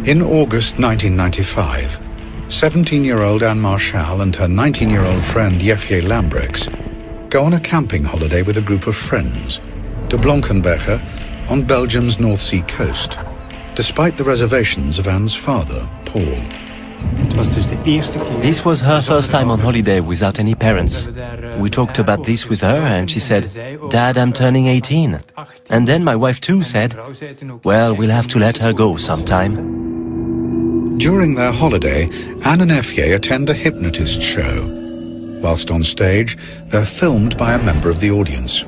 In August 1995, 17-year-old Anne Marchal and her 19-year-old friend Jefje Lambrechts go on a camping holiday with a group of friends to Blankenberge on Belgium's North Sea coast, despite the reservations of Anne's father, Paul. This was her first time on holiday without any parents. We talked about this with her and she said, "Dad, I'm turning 18. And then my wife too said, "Well, we'll have to let her go sometime." During their holiday, Anne and Jefje attend a hypnotist show. Whilst on stage, they're filmed by a member of the audience.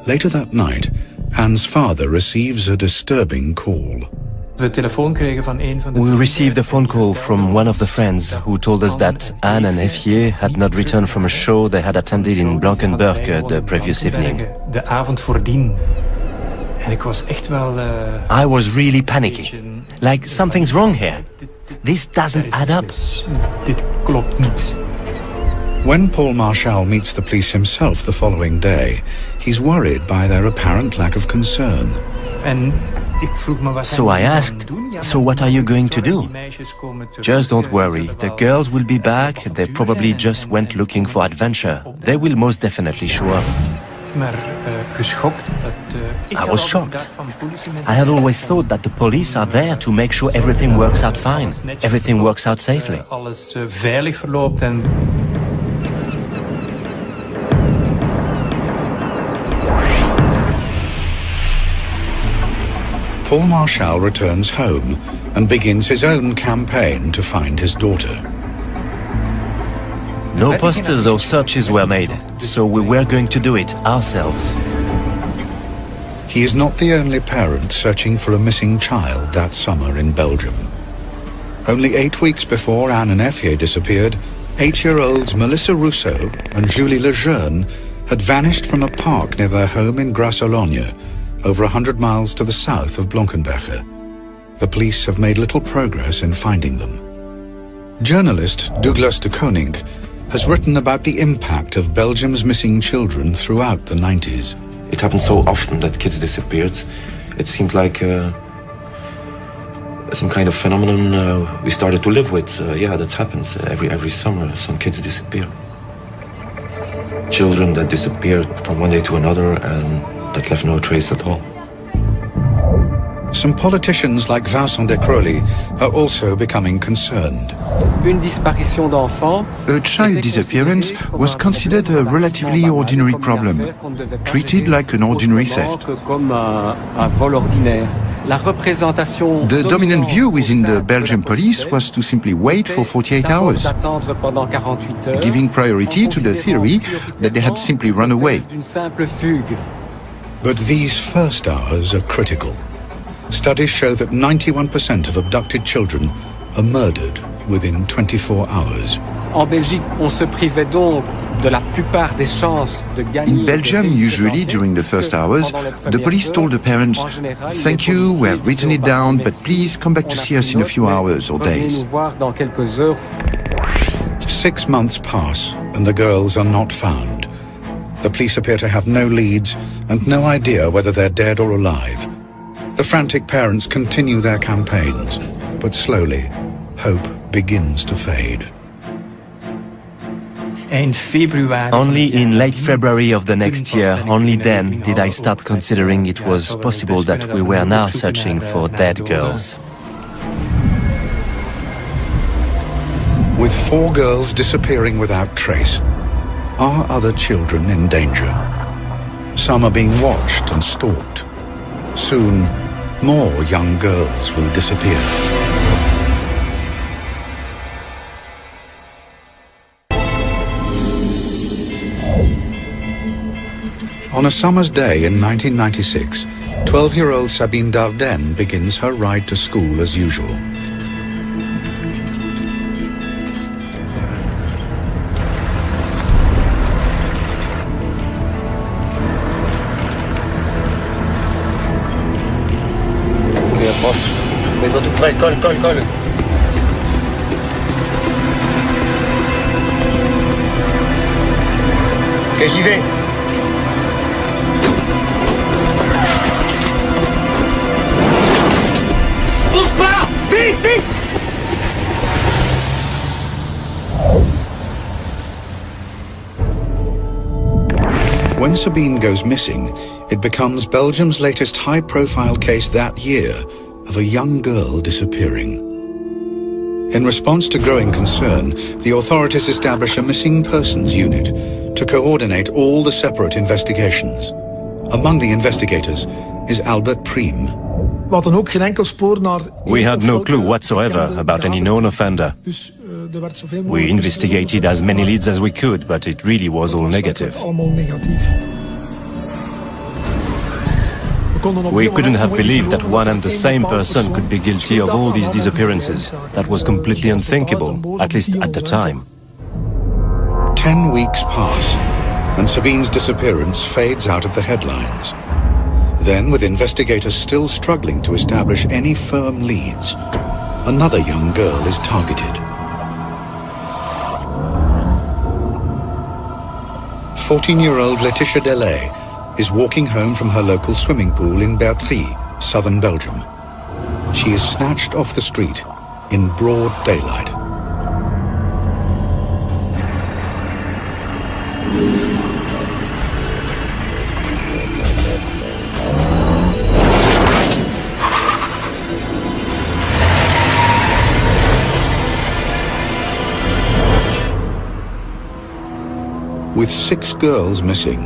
Later that night, Anne's father receives a disturbing call. We received a phone call from one of the friends who told us that Anne and Jefje had not returned from a show they had attended in Blankenberge the previous evening. I was really panicky. Like, something's wrong here. This doesn't add up. When Paul Marchal meets the police himself the following day, he's worried by their apparent lack of concern. So I asked, "So what are you going to do?" "Just don't worry, the girls will be back. They probably just went looking for adventure. They will most definitely show up." I was shocked. I had always thought that the police are there to make sure everything works out fine, everything works out safely. Paul Marchal returns home and begins his own campaign to find his daughter. No posters or searches were made, so we were going to do it ourselves. He is not the only parent searching for a missing child that summer in Belgium. Only 8 weeks before Anne and Jefje disappeared, 8-year-olds Melissa Rousseau and Julie Lejeune had vanished from a park near their home in Grasse-Ologne, over 100 miles to the south of Blankenberge. The police have made little progress in finding them. Journalist Douglas de Koning has written about the impact of Belgium's missing children throughout the 90s. It happened so often that kids disappeared. It seemed like some kind of phenomenon we started to live with. Yeah, that happens every summer. Some kids disappear. Children that disappeared from one day to another and that left no trace at all. Some politicians like Vincent de Crowley are also becoming concerned. A child disappearance was considered a relatively ordinary problem, treated like an ordinary theft. The dominant view within the Belgian police was to simply wait for 48 hours, giving priority to the theory that they had simply run away. But these first hours are critical. Studies show that 91% of abducted children are murdered within 24 hours. In Belgium, usually during the first hours, the police told the parents, "Thank you, we have written it down, but please come back to see us in a few hours or days." 6 months pass and the girls are not found. The police appear to have no leads and no idea whether they're dead or alive. The frantic parents continue their campaigns, but slowly, hope begins to fade. Only in late February of the next year, only then did I start considering it was possible that we were now searching for dead girls. With 4 girls disappearing without trace, are other children in danger? Some are being watched and stalked. Soon, more young girls will disappear. On a summer's day in 1996, 12-year-old Sabine Dardenne begins her ride to school as usual. Approche. Mets-toi tout près, colle. Ok, j'y vais. Bouge pas! Vite! When Sabine goes missing, it becomes Belgium's latest high-profile case that year of a young girl disappearing. In response to growing concern, the authorities establish a missing persons unit to coordinate all the separate investigations. Among the investigators is Albert Priem. We had no clue whatsoever about any known offender. We investigated as many leads as we could, but it really was all negative. We couldn't have believed that one and the same person could be guilty of all these disappearances. That was completely unthinkable, at least at the time. 10 weeks pass, and Sabine's disappearance fades out of the headlines. Then, with investigators still struggling to establish any firm leads, another young girl is targeted. 14-year-old Laetitia Delay is walking home from her local swimming pool in Bertry, southern Belgium. She is snatched off the street in broad daylight. With 6 girls missing,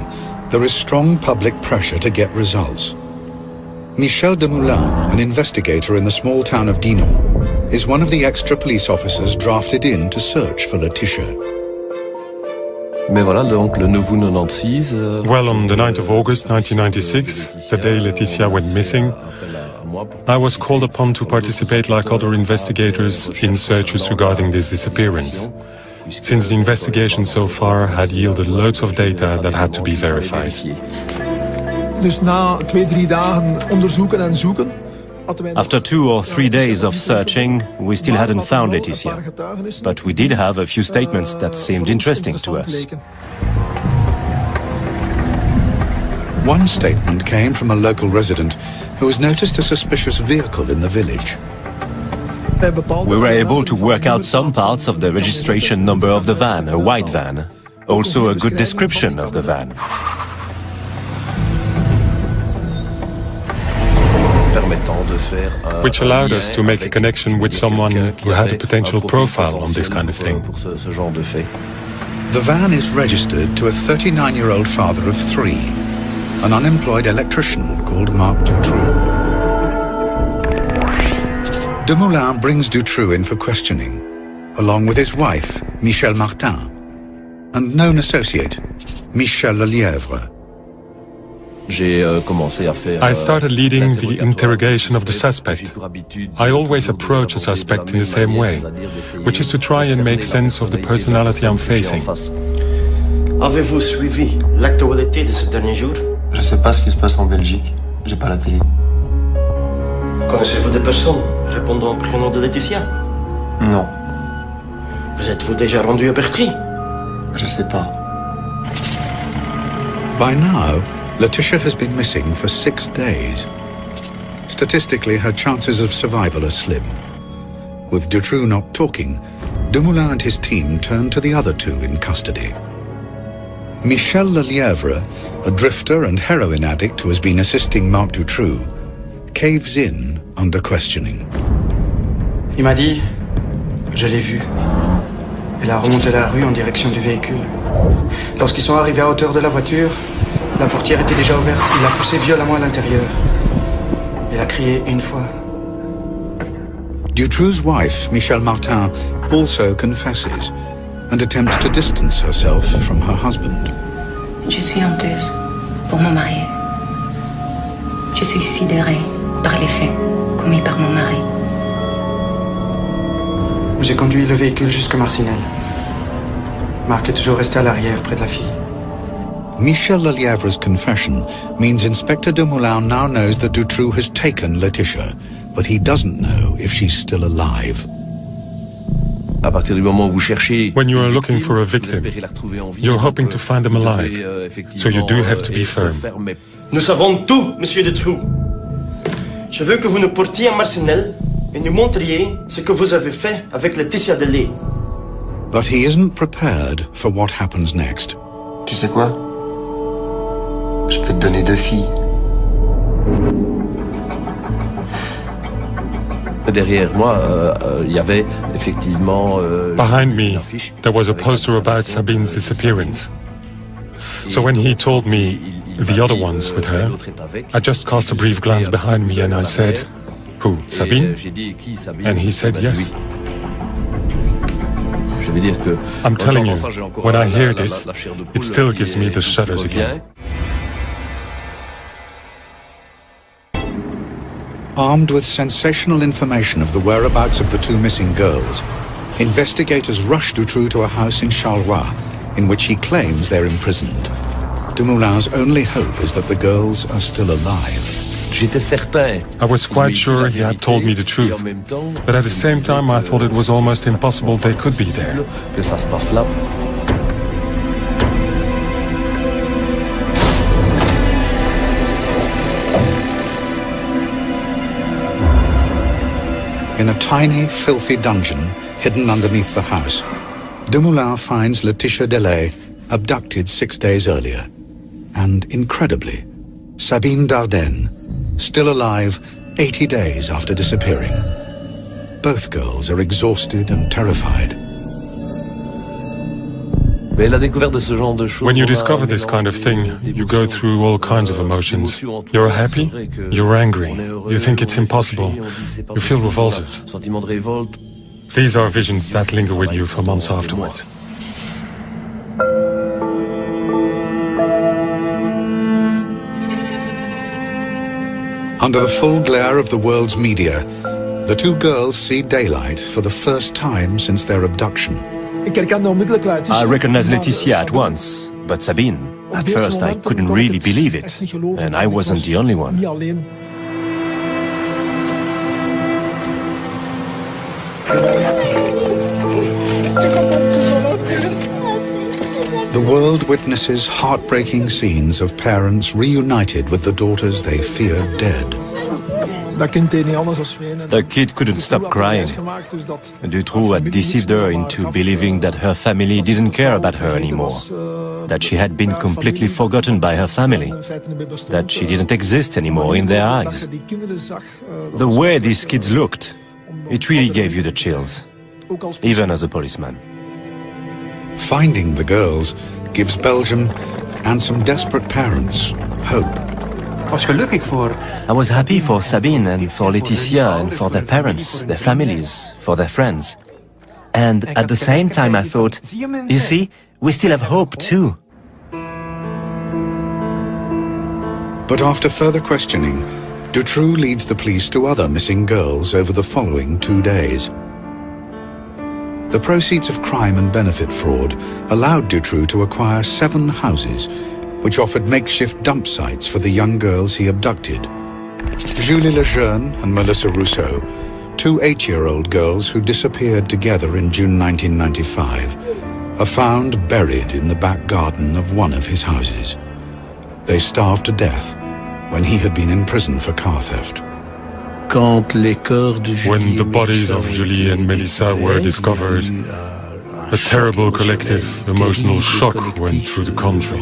there is strong public pressure to get results. Michel Demoulin, an investigator in the small town of Dinan, is one of the extra police officers drafted in to search for Laetitia. Well, on the 9th of August 1996, the day Laetitia went missing, I was called upon to participate like other investigators in searches regarding this disappearance, since the investigation so far had yielded loads of data that had to be verified. After 2 or 3 days of searching, we still hadn't found Laetitia, but we did have a few statements that seemed interesting to us. One statement came from a local resident who has noticed a suspicious vehicle in the village. We were able to work out some parts of the registration number of the van, a white van. Also a good description of the van. Which allowed us to make a connection with someone who had a potential profile on this kind of thing. The van is registered to a 39-year-old father of 3, an unemployed electrician called Marc Dutroux. Demoulin brings Dutroux in for questioning, along with his wife, Michel Martin, and known associate, Michel Lelièvre. I started leading the interrogation of the suspect. I always approach a suspect in the same way, which is to try and make sense of the personality I'm facing. Avez-vous suivi l'actualité de ces derniers jours? Je sais pas ce qui se passe en Belgique. J'ai pas la télé. Connaissez-vous des personnes répondant au prénom de Laetitia? Non. Vous êtes-vous déjà rendu à Bertry? Je sais pas. By now, Laetitia has been missing for 6 days. Statistically, her chances of survival are slim. With Dutroux not talking, Demoulin and his team turn to the other 2 in custody. Michel Lelièvre, a drifter and heroin addict who has been assisting Marc Dutroux, caves in under questioning. Il m'a dit, je l'ai vu. Il a remonté la rue en direction du véhicule. Lorsqu'ils sont arrivés à hauteur de la voiture, la portière était déjà ouverte. Il a poussé violemment à l'intérieur. Il a crié une fois. Dutroux's wife, Michel Martin, also confesses and attempts to distance herself from her husband. Je suis honteuse pour mon mari. Je suis sidérée par les faits commis par mon mari. J'ai conduit le véhicule jusqu'à Marcinelle. Marc est toujours resté à l'arrière, près de la fille. Michel Lelièvre's confession means Inspector Demoulin now knows that Dutroux has taken Laetitia, but he doesn't know if she's still alive. When you are looking for a victim, you're hoping to find them alive, so you do have to be firm. Nous savons tout, Monsieur Dutroux. Je veux que vous nous portiez à Marcinelle et nous montriez ce que vous avez fait avec Laetitia Delay. But he isn't prepared for what happens next. Tu sais quoi? Je peux te donner 2 filles. Derrière moi, il y avait effectivement. Behind me, there was a poster about Sabine's disappearance. So when he told me the other one's with her, I just cast a brief glance behind me and I said, "Who, Sabine?" And he said yes. I'm telling you, when I hear this, it still gives me the shudders again. Armed with sensational information of the whereabouts of the 2 missing girls, investigators rush Dutroux to a house in Charleroi, in which he claims they're imprisoned. Dumoulin's only hope is that the girls are still alive. I was quite sure he had told me the truth, but at the same time I thought it was almost impossible they could be there. In a tiny, filthy dungeon hidden underneath the house, Dumoulin finds Laetitia Delay abducted 6 days earlier. And incredibly, Sabine Dardenne, still alive 80 days after disappearing. Both girls are exhausted and terrified. When you discover this kind of thing, you go through all kinds of emotions. You're happy, you're angry, you think it's impossible, you feel revolted. These are visions that linger with you for months afterwards. Under the full glare of the world's media, the 2 girls see daylight for the first time since their abduction. I recognized Laetitia at once, but Sabine, at first I couldn't really believe it, and I wasn't the only one. The world witnesses heartbreaking scenes of parents reunited with the daughters they feared dead. The kid couldn't stop crying. Dutroux had deceived her into believing that her family didn't care about her anymore, that she had been completely forgotten by her family, that she didn't exist anymore in their eyes. The way these kids looked, it really gave you the chills, even as a policeman. Finding the girls gives Belgium and some desperate parents hope. I was happy for Sabine and for Laetitia and for their parents, their families, for their friends. And at the same time I thought, you see, we still have hope too. But after further questioning, Dutroux leads the police to other missing girls over the following 2 days. The proceeds of crime and benefit fraud allowed Dutroux to acquire 7 houses, which offered makeshift dump sites for the young girls he abducted. Julie Lejeune and Melissa Rousseau, 2 8-year-old girls who disappeared together in June 1995, are found buried in the back garden of one of his houses. They starved to death when he had been in prison for car theft. When the bodies of Julie and Melissa were discovered, a terrible collective emotional shock went through the country.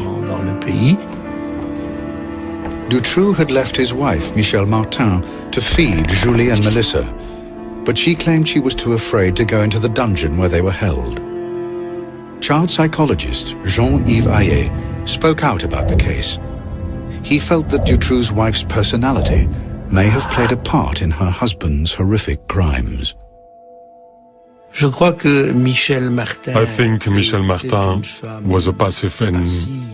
Dutroux had left his wife, Michelle Martin, to feed Julie and Melissa, but she claimed she was too afraid to go into the dungeon where they were held. Child psychologist Jean-Yves Ayer spoke out about the case. He felt that Dutroux's wife's personality may have played a part in her husband's horrific crimes. I think Michelle Martin was a passive and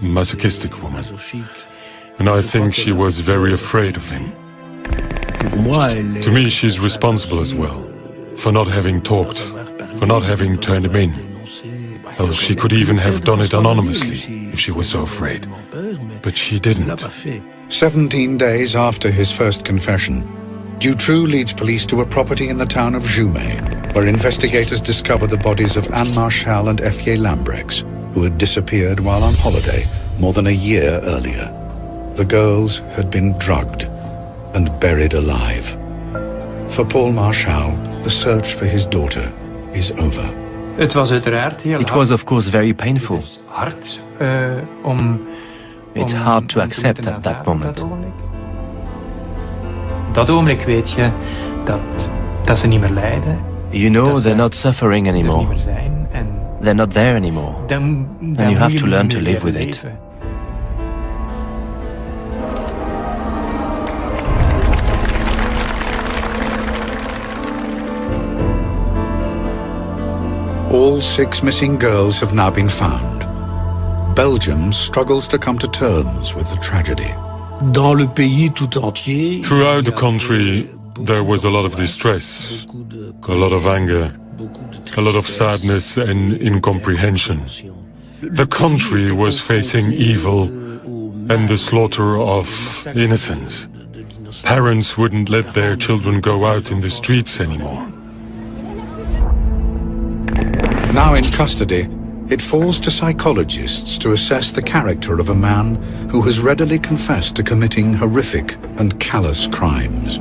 masochistic woman, and I think she was very afraid of him. To me, she's responsible as well, for not having talked, for not having turned him in. Well, she could even have done it anonymously, if she was so afraid. But she didn't. 17 days after his first confession, Dutroux leads police to a property in the town of Jumet, where investigators discover the bodies of Anne Marchal and Effier Lambrex, who had disappeared while on holiday more than a year earlier. The girls had been drugged and buried alive. For Paul Marchal, the search for his daughter is over. It was of course very painful. It's hard to accept at that moment. You know they're not suffering anymore. They're not there anymore. And you have to learn to live with it. All 6 missing girls have now been found. Belgium struggles to come to terms with the tragedy. Throughout the country, there was a lot of distress, a lot of anger, a lot of sadness and incomprehension. The country was facing evil and the slaughter of innocents. Parents wouldn't let their children go out in the streets anymore. Now in custody, it falls to psychologists to assess the character of a man who has readily confessed to committing horrific and callous crimes.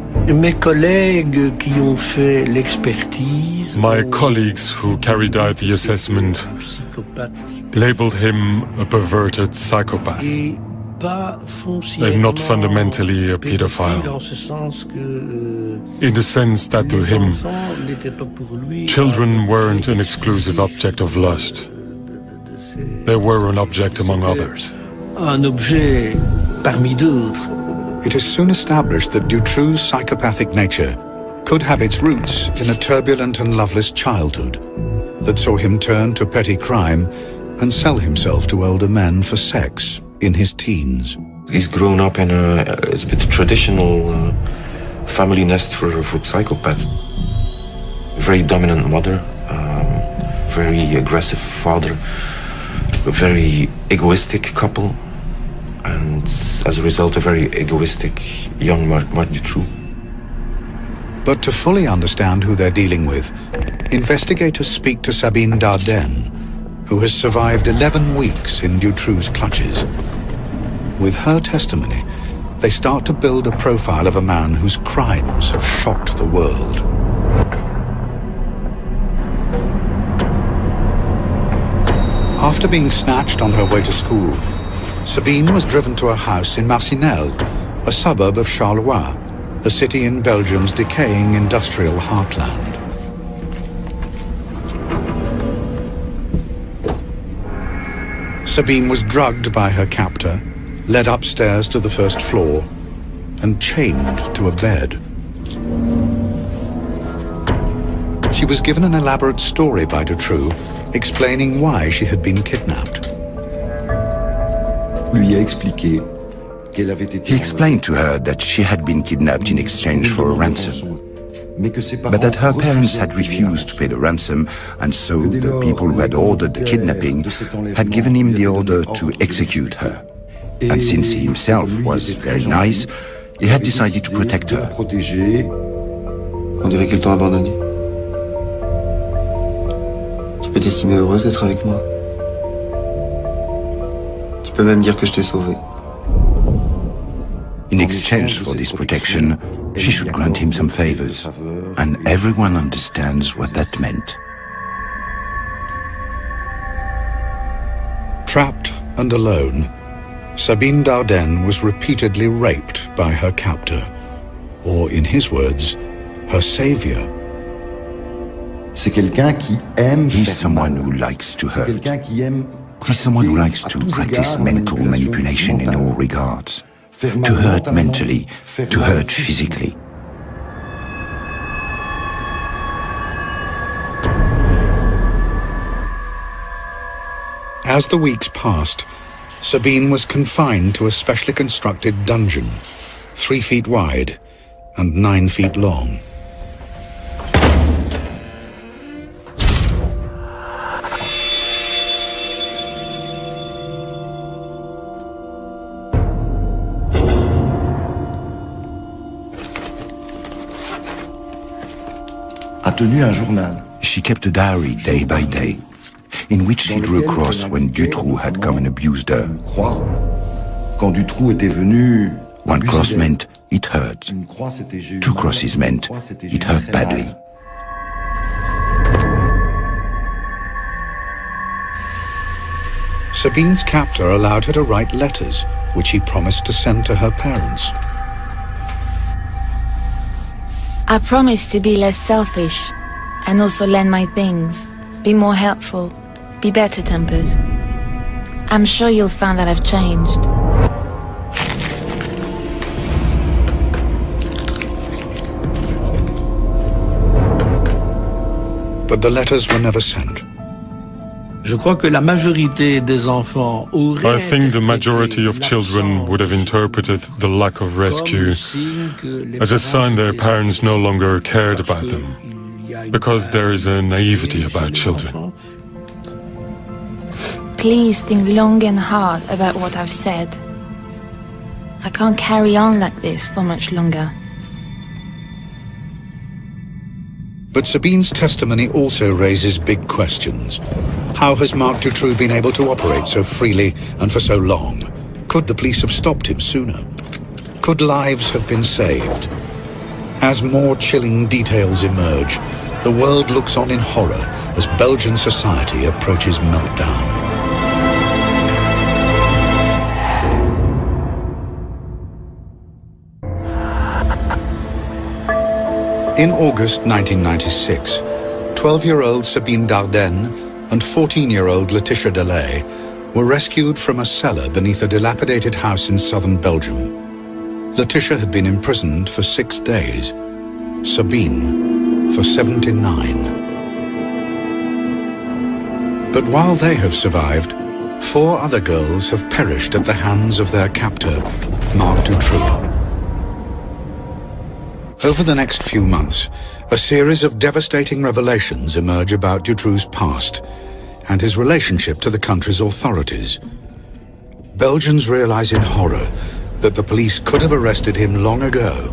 My colleagues who carried out the assessment labeled him a perverted psychopath, and not fundamentally a pedophile, in the sense that to him, children weren't an exclusive object of lust. They were an object among others. It is soon established that Dutroux' psychopathic nature could have its roots in a turbulent and loveless childhood that saw him turn to petty crime and sell himself to older men for sex in his teens. He's grown up in a bit traditional family nest for psychopaths. Very dominant mother, very aggressive father, a very egoistic couple, and as a result, a very egoistic young Marc Dutroux. But to fully understand who they're dealing with, investigators speak to Sabine Dardenne, who has survived 11 weeks in Dutroux' clutches. With her testimony, they start to build a profile of a man whose crimes have shocked the world. After being snatched on her way to school, Sabine was driven to a house in Marcinelle, a suburb of Charleroi, a city in Belgium's decaying industrial heartland. Sabine was drugged by her captor, led upstairs to the first floor, and chained to a bed. She was given an elaborate story by Dutroux, explaining why she had been kidnapped. He explained to her that she had been kidnapped in exchange for a ransom, but that her parents had refused to pay the ransom, and so the people who had ordered the kidnapping had given him the order to execute her. And since he himself was very nice, he had decided to protect her. On dirait qu'ils t'ont abandonné. Tu peux t'estimer heureuse d'être avec moi. Tu peux même dire que je t'ai sauvée. In exchange for this protection, she should grant him some favors, and everyone understands what that meant. Trapped and alone, Sabine Dardenne was repeatedly raped by her captor, or in his words, her savior. He's someone who likes to hurt. He's someone who likes to practice mental manipulation in all regards. To hurt mentally, to hurt physically. As the weeks passed, Sabine was confined to a specially constructed dungeon, 3 feet wide and 9 feet long. She kept a diary day by day, in which she drew a cross when Dutroux had come and abused her. One cross meant it hurt. 2 crosses meant it hurt badly. Sabine's captor allowed her to write letters which he promised to send to her parents. I promise to be less selfish and also lend my things, be more helpful, be better-tempered. I'm sure you'll find that I've changed. But the letters were never sent. I think the majority of children would have interpreted the lack of rescue as a sign their parents no longer cared about them, because there is a naivety about children. Please think long and hard about what I've said. I can't carry on like this for much longer. But Sabine's testimony also raises big questions. How has Marc Dutroux been able to operate so freely and for so long? Could the police have stopped him sooner? Could lives have been saved? As more chilling details emerge, the world looks on in horror as Belgian society approaches meltdown. In August 1996, 12-year-old Sabine Dardenne and 14-year-old Laetitia Delay were rescued from a cellar beneath a dilapidated house in southern Belgium. Laetitia had been imprisoned for 6 days, Sabine for 79. But while they have survived, 4 other girls have perished at the hands of their captor, Marc Dutroux. Over the next few months, a series of devastating revelations emerge about Dutroux's past and his relationship to the country's authorities. Belgians realize in horror that the police could have arrested him long ago,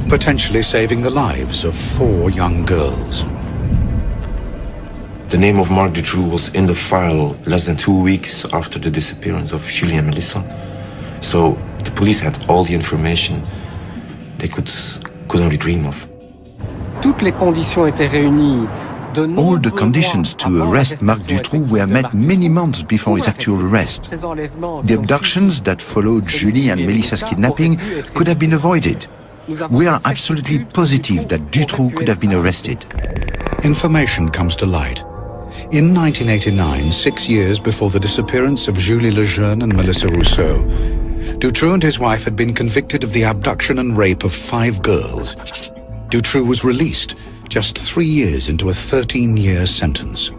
potentially saving the lives of 4 young girls. The name of Marc Dutroux was in the file less than 2 weeks after the disappearance of Julie and Melissa. So the police had all the information they could only dream of. All the conditions to arrest Marc Dutroux were met many months before his actual arrest. The abductions that followed Julie and Melissa's kidnapping could have been avoided. We are absolutely positive that Dutroux could have been arrested. Information comes to light. In 1989, 6 years before the disappearance of Julie Lejeune and Melissa Rousseau, Dutroux and his wife had been convicted of the abduction and rape of 5 girls. Dutroux was released just 3 years into a 13-year sentence.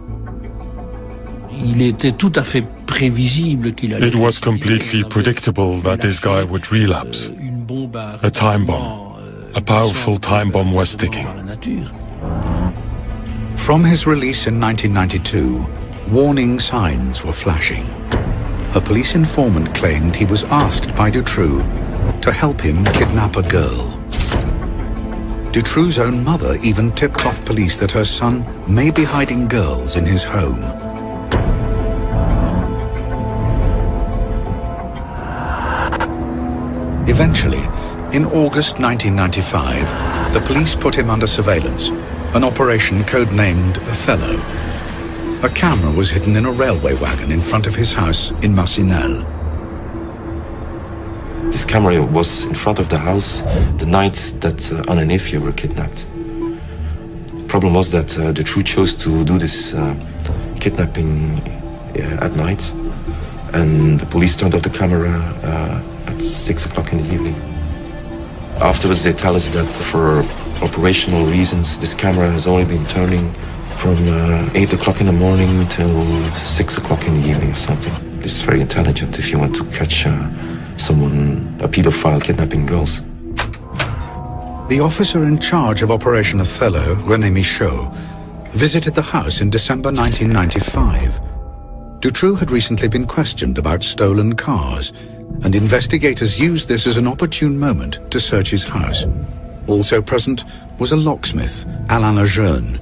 It was completely predictable that this guy would relapse. A time bomb. A powerful time bomb was ticking. From his release in 1992, warning signs were flashing. A police informant claimed he was asked by Dutroux to help him kidnap a girl. Dutroux's own mother even tipped off police that her son may be hiding girls in his home. Eventually, in August 1995, the police put him under surveillance, an operation codenamed Othello. A camera was hidden in a railway wagon in front of his house in Marcinelle. This camera was in front of the house the night that Anne and Effie were kidnapped. The problem was that Dutroux chose to do this kidnapping at night, and the police turned off the camera at 6 o'clock in the evening. Afterwards, they tell us that for operational reasons, this camera has only been turning from 8 o'clock in the morning till 6 o'clock in the evening or something. This is very intelligent if you want to catch someone, a pedophile, kidnapping girls. The officer in charge of Operation Othello, René Michaud, visited the house in December 1995. Dutroux had recently been questioned about stolen cars, and investigators used this as an opportune moment to search his house. Also present was a locksmith, Alain Lejeune,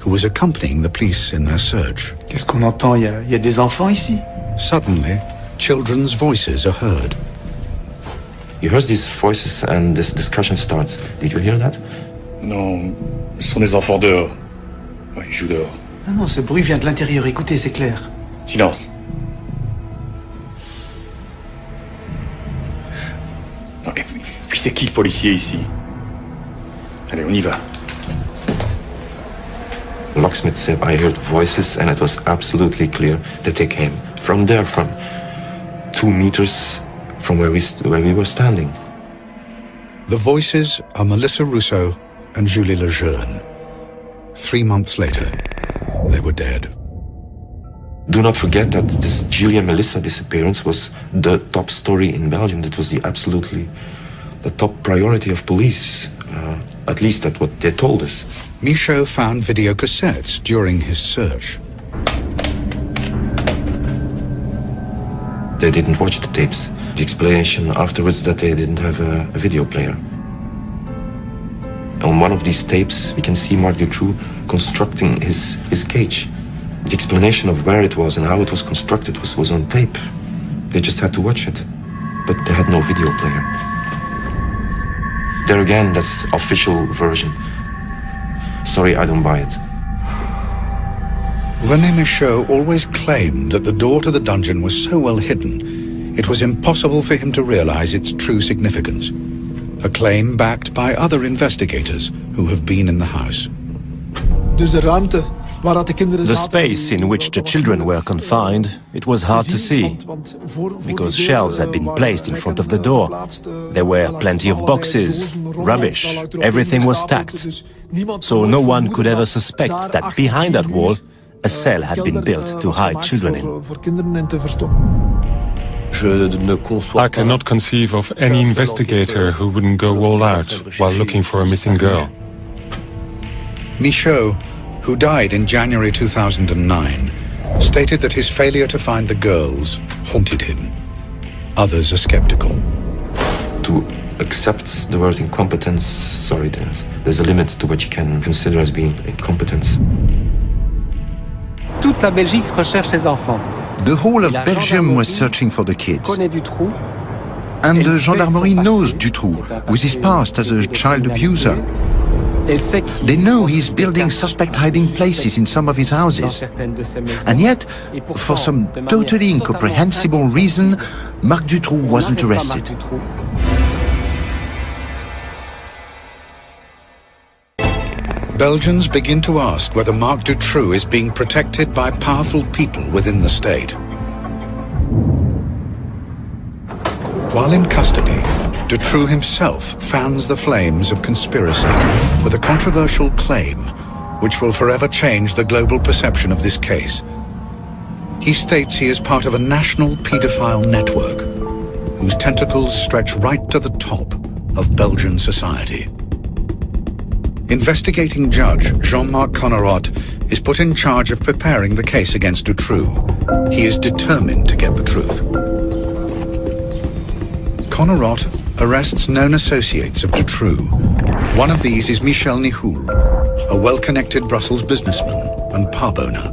who was accompanying the police in their search. Qu'est-ce qu'on entend? Il y a des enfants ici? Suddenly, children's voices are heard. You heard these voices and this discussion starts. Did you hear that? Non, ce sont des enfants dehors. Ouais, ils jouent dehors. Ah non, ce bruit vient de l'intérieur. Écoutez, c'est clair. Silence. Et puis c'est qui le policier ici? Allez, on y va. Locksmith said, I heard voices and it was absolutely clear that they came from there, from 2 meters from where we were standing. The voices are Melissa Rousseau and Julie Lejeune. 3 months later, they were dead. Do not forget that this Julie and Melissa disappearance was the top story in Belgium. That was the top priority of police. At least that's what they told us. Michaud found videocassettes during his search. They didn't watch the tapes. The explanation afterwards that they didn't have a video player. On one of these tapes, we can see Marc Dutroux constructing his cage. The explanation of where it was and how it was constructed was on tape. They just had to watch it, but they had no video player. There again, that's official version. Sorry, I don't buy it. René Michaud always claimed that the door to the dungeon was so well hidden, it was impossible for him to realize its true significance. A claim backed by other investigators who have been in the house. The space in which the children were confined, it was hard to see, because shelves had been placed in front of the door. There were plenty of boxes, rubbish, everything was stacked. So no one could ever suspect that behind that wall, a cell had been built to hide children in. I cannot conceive of any investigator who wouldn't go all out while looking for a missing girl. Michaud, who died in January 2009, stated that his failure to find the girls haunted him. Others are skeptical. To accept the word incompetence, sorry, there's a limit to what you can consider as being incompetence. Toute la Belgique recherche ses enfants. The whole of Belgium was searching for the kids. And the gendarmerie knows Dutroux, with his past as a child abuser. They know he's building suspect hiding places in some of his houses. And yet, for some totally incomprehensible reason, Marc Dutroux wasn't arrested. Belgians begin to ask whether Marc Dutroux is being protected by powerful people within the state. While in custody, Dutroux himself fans the flames of conspiracy with a controversial claim which will forever change the global perception of this case. He states he is part of a national paedophile network whose tentacles stretch right to the top of Belgian society. Investigating judge Jean-Marc Connerot is put in charge of preparing the case against Dutroux. He is determined to get the truth. Connerot arrests known associates of Dutroux. One of these is Michel Nihoul, a well-connected Brussels businessman and pub owner.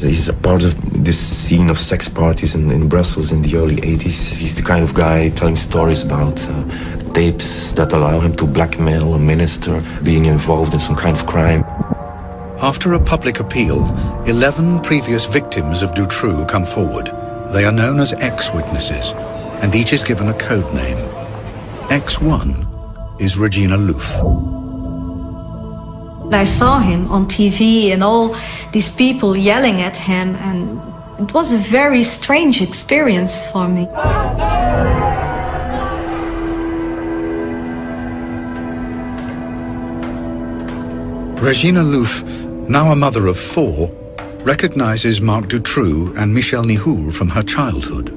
He's a part of this scene of sex parties in Brussels in the early 80s. He's the kind of guy telling stories about tapes that allow him to blackmail a minister, being involved in some kind of crime. After a public appeal, 11 previous victims of Dutroux come forward. They are known as X-witnesses, and each is given a code name. X1 is Regina Louf. I saw him on TV and all these people yelling at him, and it was a very strange experience for me. Regina Louf, now a mother of 4, recognizes Marc Dutroux and Michel Nihoul from her childhood.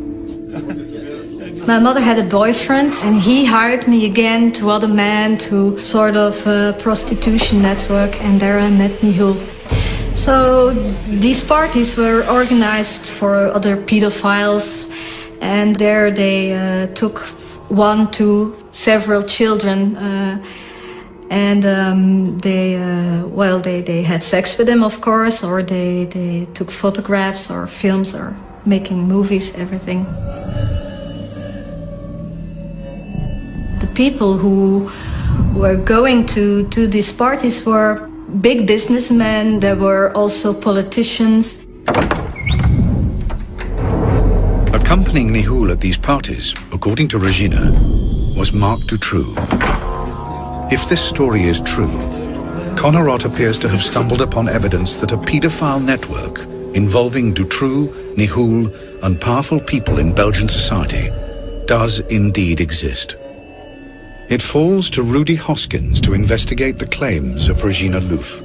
My mother had a boyfriend, and he hired me again to other men to sort of a prostitution network, and there I met Nihoul. So these parties were organized for other pedophiles, and there they took 1 to several children, and they had sex with them, of course, or they took photographs or films or making movies, everything. The people who were going to these parties were big businessmen. There were also politicians. Accompanying Nihoul at these parties, according to Regina, was Marc Dutroux. If this story is true, Connerot appears to have stumbled upon evidence that a paedophile network involving Dutroux, Nihoul, and powerful people in Belgian society does indeed exist. It falls to Rudy Hoskins to investigate the claims of Regina Louf.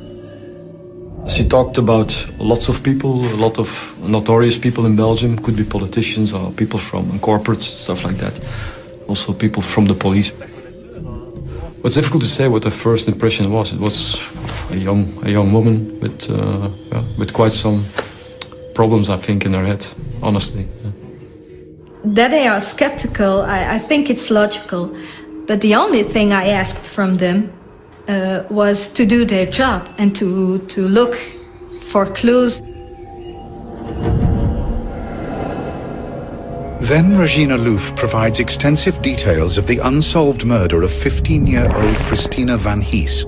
She talked about lots of people, a lot of notorious people in Belgium, could be politicians or people from corporates, stuff like that. Also people from the police. It's difficult to say what the first impression was. It was a young woman with quite some problems, I think, in her head, honestly. Yeah. That they are skeptical, I think it's logical. But the only thing I asked from them was to do their job and to look for clues. Then Regina Louf provides extensive details of the unsolved murder of 15-year-old Christina van Hees,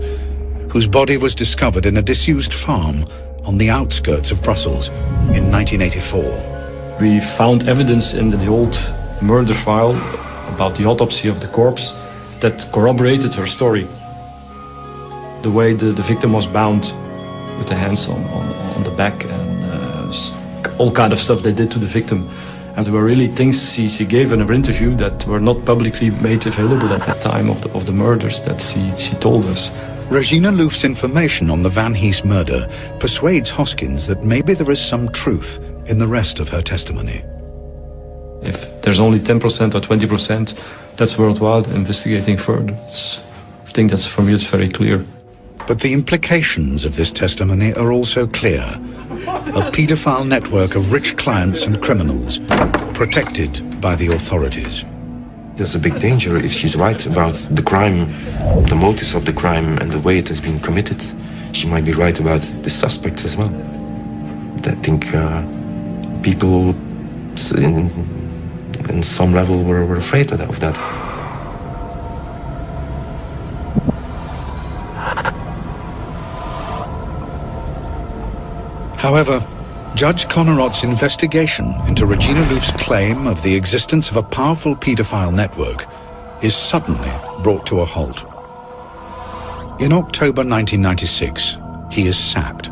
whose body was discovered in a disused farm on the outskirts of Brussels in 1984. We found evidence in the old murder file about the autopsy of the corpse that corroborated her story. The way the victim was bound with the hands on the back and all kind of stuff they did to the victim. And there were really things she gave in her interview that were not publicly made available at that time of the murders that she told us. Regina Louf's information on the Van Hees murder persuades Hoskins that maybe there is some truth in the rest of her testimony. If there's only 10% or 20%, that's worthwhile investigating further. I think that's, for me, it's very clear. But the implications of this testimony are also clear. A paedophile network of rich clients and criminals, protected by the authorities. There's a big danger if she's right about the crime, the motives of the crime and the way it has been committed. She might be right about the suspects as well. I think people in some level were afraid of that. However, Judge Connerot's investigation into Regina Louf's claim of the existence of a powerful paedophile network is suddenly brought to a halt. In October 1996, he is sacked.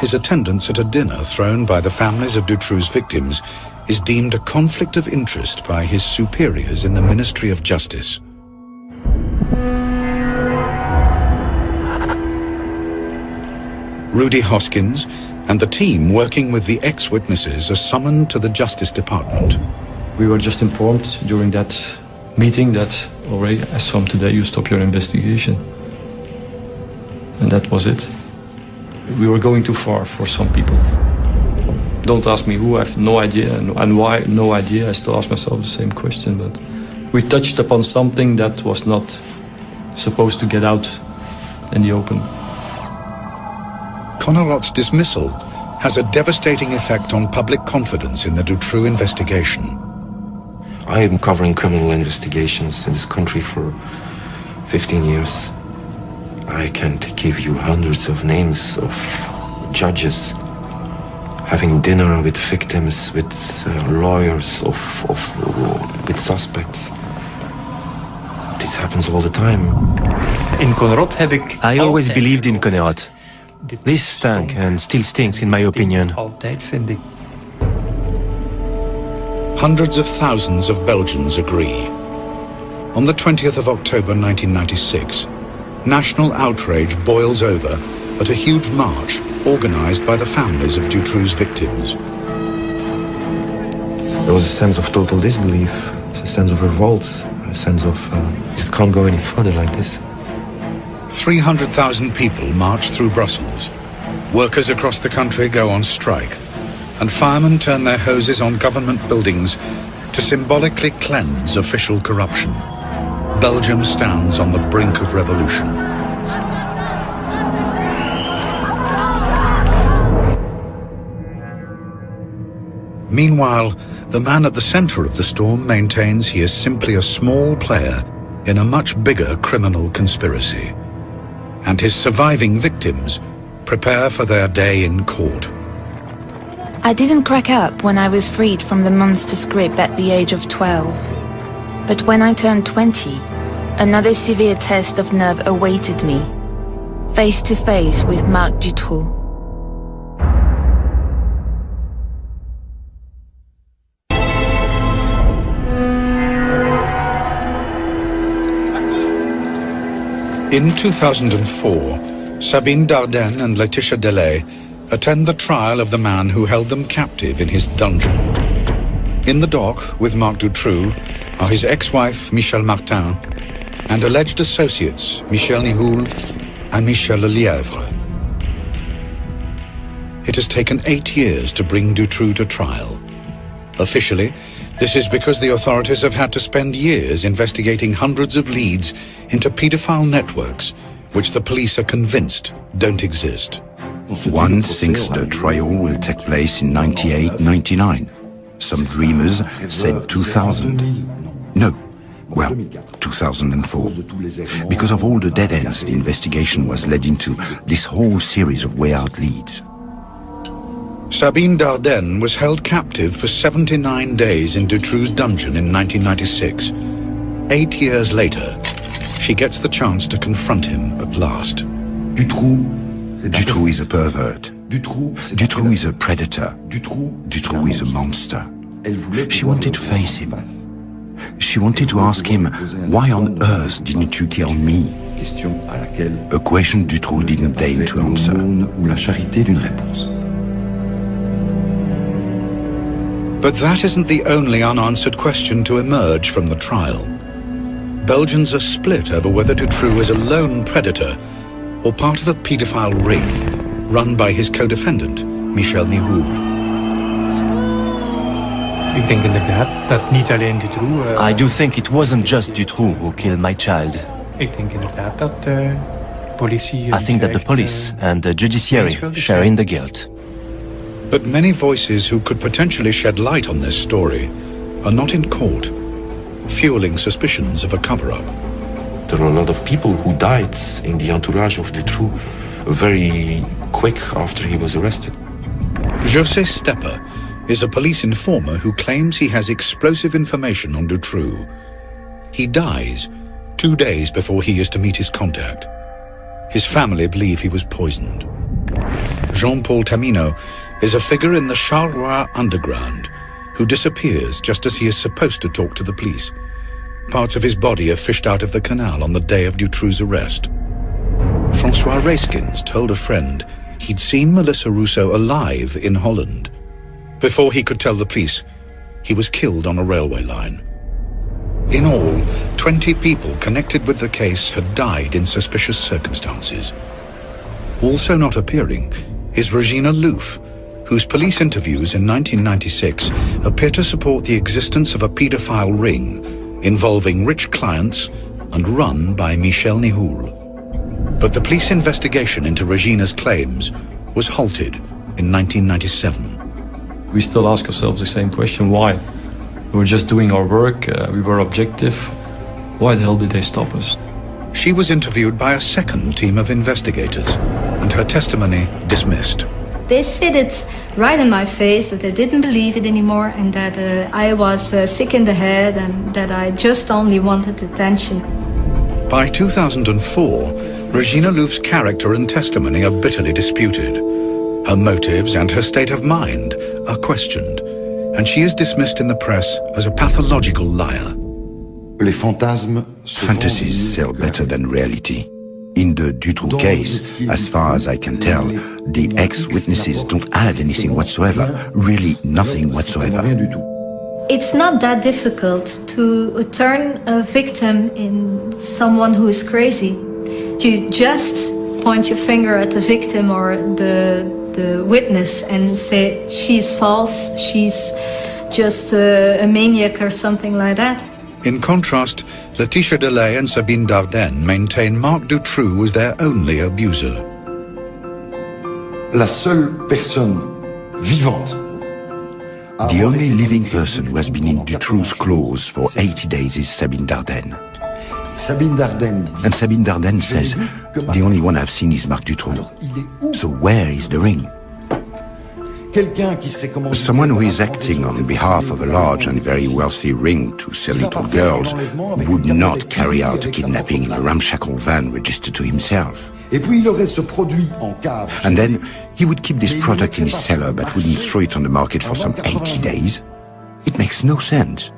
His attendance at a dinner thrown by the families of Dutroux's victims is deemed a conflict of interest by his superiors in the Ministry of Justice. Rudy Hoskins and the team working with the ex-witnesses are summoned to the Justice Department. We were just informed during that meeting that already, as from today, you stop your investigation. And that was it. We were going too far for some people. Don't ask me who, I have no idea, and why, no idea. I still ask myself the same question, but we touched upon something that was not supposed to get out in the open. Connerot's dismissal has a devastating effect on public confidence in the Dutroux investigation. I am covering criminal investigations in this country for 15 years. I can't give you hundreds of names of judges having dinner with victims, with lawyers, with suspects. This happens all the time. In Connerot heb ik I always believed in Connerot. This stank and still stinks, in my opinion. Altijd, vind ik. Hundreds of thousands of Belgians agree. On the 20th of October 1996, national outrage boils over at a huge march organized by the families of Dutroux's victims. There was a sense of total disbelief, a sense of revolt, a sense of this can't go any further like this. 300,000 people march through Brussels. Workers across the country go on strike, and firemen turn their hoses on government buildings to symbolically cleanse official corruption. Belgium stands on the brink of revolution. Meanwhile, the man at the center of the storm maintains he is simply a small player in a much bigger criminal conspiracy. And his surviving victims prepare for their day in court. I didn't crack up when I was freed from the monster's grip at the age of 12. But when I turned 20, another severe test of nerve awaited me, face to face with Marc Dutroux. In 2004, Sabine Dardenne and Laetitia Delay attend the trial of the man who held them captive in his dungeon. In the dock with Marc Dutroux are his ex-wife Michel Martin and alleged associates Michel Nihoul and Michel Lelièvre. It has taken 8 years to bring Dutroux to trial. Officially, this is because the authorities have had to spend years investigating hundreds of leads into paedophile networks, which the police are convinced don't exist. One thinks the trial will take place in 98-99. Some dreamers said 2000. No, well, 2004. Because of all the dead ends the investigation was led into, this whole series of way-out leads. Sabine Dardenne was held captive for 79 days in Dutroux's dungeon in 1996. 8 years later, she gets the chance to confront him at last. Dutroux is a pervert. Dutroux is a predator. Dutroux is a monster. She wanted to face him. She wanted to ask him, why on earth didn't you kill me? A question Dutroux didn't deign to answer. But that isn't the only unanswered question to emerge from the trial. Belgians are split over whether Dutroux is a lone predator or part of a paedophile ring run by his co-defendant, Michel Nihoul. Ik denk inderdaad dat niet alleen Dutroux... I do think it wasn't just Dutroux who killed my child. Ik denk inderdaad dat de politie... I think that the police and the judiciary share in the guilt. But many voices who could potentially shed light on this story are not in court, fueling suspicions of a cover-up. There are a lot of people who died in the entourage of Dutroux very quick after he was arrested. José Stepper is a police informer who claims he has explosive information on Dutroux. He dies 2 days before he is to meet his contact. His family believe he was poisoned. Jean-Paul Tamino is a figure in the Charleroi underground who disappears just as he is supposed to talk to the police. Parts of his body are fished out of the canal on the day of Dutroux's arrest. Francois Rayskins told a friend he'd seen Melissa Rousseau alive in Holland. Before he could tell the police, he was killed on a railway line. In all, 20 people connected with the case had died in suspicious circumstances. Also not appearing is Regina Louf, whose police interviews in 1996 appear to support the existence of a paedophile ring involving rich clients and run by Michel Nihoul. But the police investigation into Regina's claims was halted in 1997. We still ask ourselves the same question, why? We were just doing our work, we were objective. Why the hell did they stop us? She was interviewed by a second team of investigators and her testimony dismissed. They said it right in my face that they didn't believe it anymore and that I was sick in the head and that I just only wanted attention. By 2004, Regina Louf's character and testimony are bitterly disputed. Her motives and her state of mind are questioned, and she is dismissed in the press as a pathological liar. Fantasies sell better than reality. In the Dutroux case, as far as I can tell, the ex-witnesses don't add anything whatsoever, really nothing whatsoever. It's not that difficult to turn a victim in someone who is crazy. You just point your finger at the victim or the witness and say, she's false, she's just a maniac or something like that. In contrast, Laetitia Delay and Sabine Dardenne maintain Marc Dutroux was their only abuser. La seule personne vivante. The only living person who has been in Dutroux's claws for 80 days is Sabine Dardenne. And Sabine Dardenne says, the only one I've seen is Marc Dutroux. So where is the ring? Someone who is acting on behalf of a large and very wealthy ring to sell little girls would not carry out a kidnapping in a ramshackle van registered to himself. And then he would keep this product in his cellar but wouldn't throw it on the market for some 80 days. It makes no sense.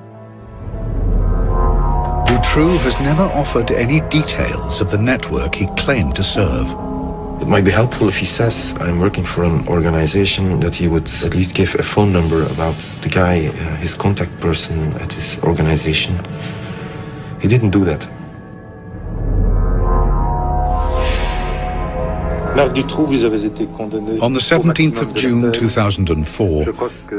Dutroux has never offered any details of the network he claimed to serve. It might be helpful if he says I'm working for an organization, that he would at least give a phone number about the guy, his contact person at his organization. He didn't do that. On the 17th of June 2004,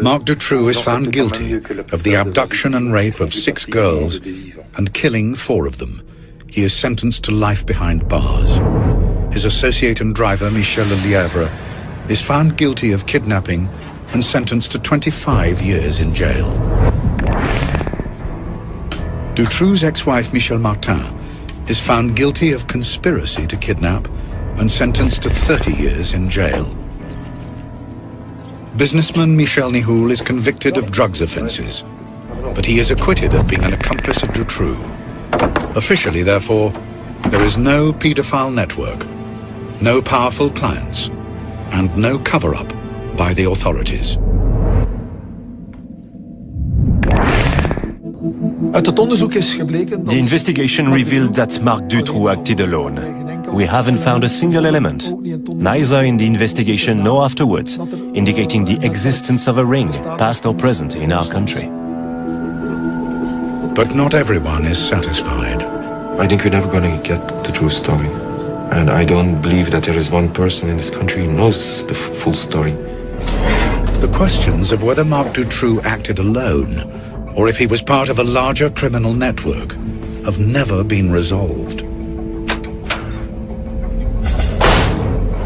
Marc Dutroux is found guilty of the abduction and rape of 6 girls and killing 4 of them. He is sentenced to life behind bars. His associate and driver, Michel Lelièvre, is found guilty of kidnapping and sentenced to 25 years in jail. Dutroux's ex-wife, Michelle Martin, is found guilty of conspiracy to kidnap and sentenced to 30 years in jail. Businessman Michel Nihoul is convicted of drugs offences, but he is acquitted of being an accomplice of Dutroux. Officially, therefore, there is no paedophile network, no powerful clients, and no cover-up by the authorities. The investigation revealed that Marc Dutroux acted alone. We haven't found a single element, neither in the investigation nor afterwards, indicating the existence of a ring, past or present, in our country. But not everyone is satisfied. I think we're never going to get the true story. And I don't believe that there is one person in this country who knows the full story. The questions of whether Marc Dutroux acted alone or if he was part of a larger criminal network have never been resolved.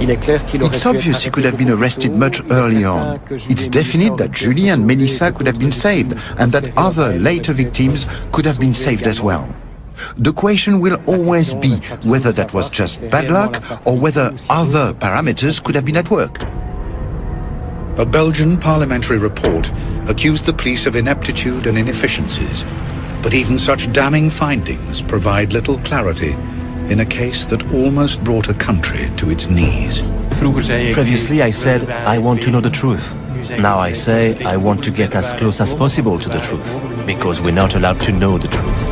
It's obvious he could have been arrested much earlier on. It's definite that Julie and Melissa could have been saved, and that other later victims could have been saved as well. The question will always be whether that was just bad luck or whether other parameters could have been at work. A Belgian parliamentary report accused the police of ineptitude and inefficiencies, but even such damning findings provide little clarity in a case that almost brought a country to its knees. Previously I said, I want to know the truth. Now I say, I want to get as close as possible to the truth, because we're not allowed to know the truth.